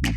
Uwe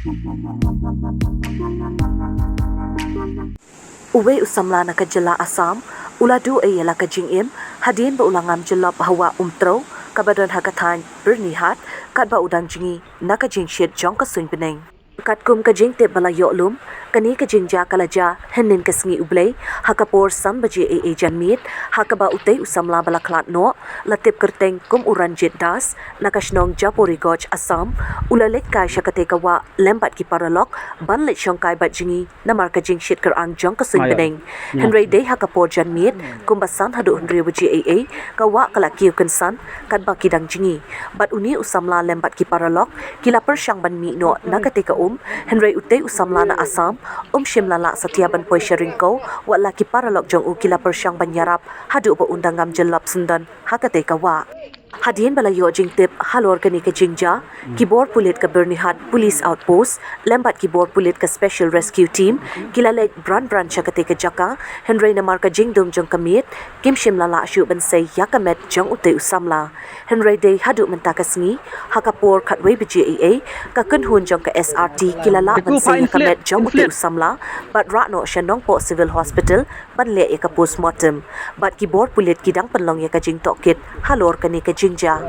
Samla na kajala Assam, uladu ayala kajingim, hadin ba ulangam Jyllop hawa Umtrew, kabadon hagatan bernihat, kat ba udang jingi, nakajing shit jong kasun beneng. Kat kum kajing te balayo lum, kani kajing ja kalaja, henin kasngi ublay, hakapor sam baji janmit, hakaba utay Samla balaklat no, latip kerteng kum uran jit das, nakasnong japori goj Assam, ulalit kai syakate kawa, lembat ki paralok, banlit syong kai bat jingi, namar kajing shit kerang jong kasun beneng. Henry day hakapor janmit, kum basan hadu hundri baji kawa kalakiu kensan, kat ba kidang jingi, bat uni Samla lembat ki paralok, kila persyang ban mi no, nakate ka Henry utay Samla na Assam, Shimla la satiaban poi sharingko, wat laki paralok jong ukila persyang banyarap, hadu ba undangam Jyllop sendan, hakate kawa. Hadien balayo jing tip halor kani ke jingja, kibor pulit ke bernihat police outpost, lembat kibor pulit ke special rescue team, kilalek brand syakate ke jaka, Henry namar ke jingdum jong kamit, kim shimla la syu bensay yakamet jong utay Samla. Henry day hadu mentakasngi, hakapor katwe biji ka kunhun jong ke SRT kilala bensay yakamet jong utay Samla, bat rakno syanong po civil hospital, ban le ka postmortem, bat kibor pulit kidang penlong ya ka jing tokit, halor kani ke jingja.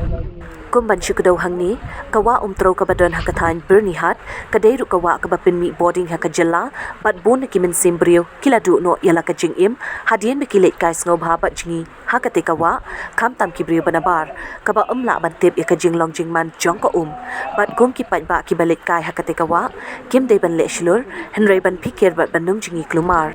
Kumban syukudaw hangni, kawa Umtrew kabadon hakatan bernihat, kadayru kawa kabapin mi boarding hakajala, bat bun ki Mynsiem brio, kiladu no yala kajingim, hadien bikilit kais ngob habat jingi, hakate kawa, kam tam ki brio banabar, kaba umla bantip ya kajinglong jingman jong ko bat kum ki pat ba ki balik kai hakate kawa, kim day ban le shilur, Henry ban pikir bat banung jingi klumar.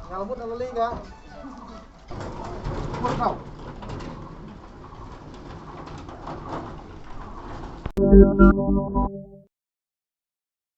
Ngamut lalu enggak? Kau.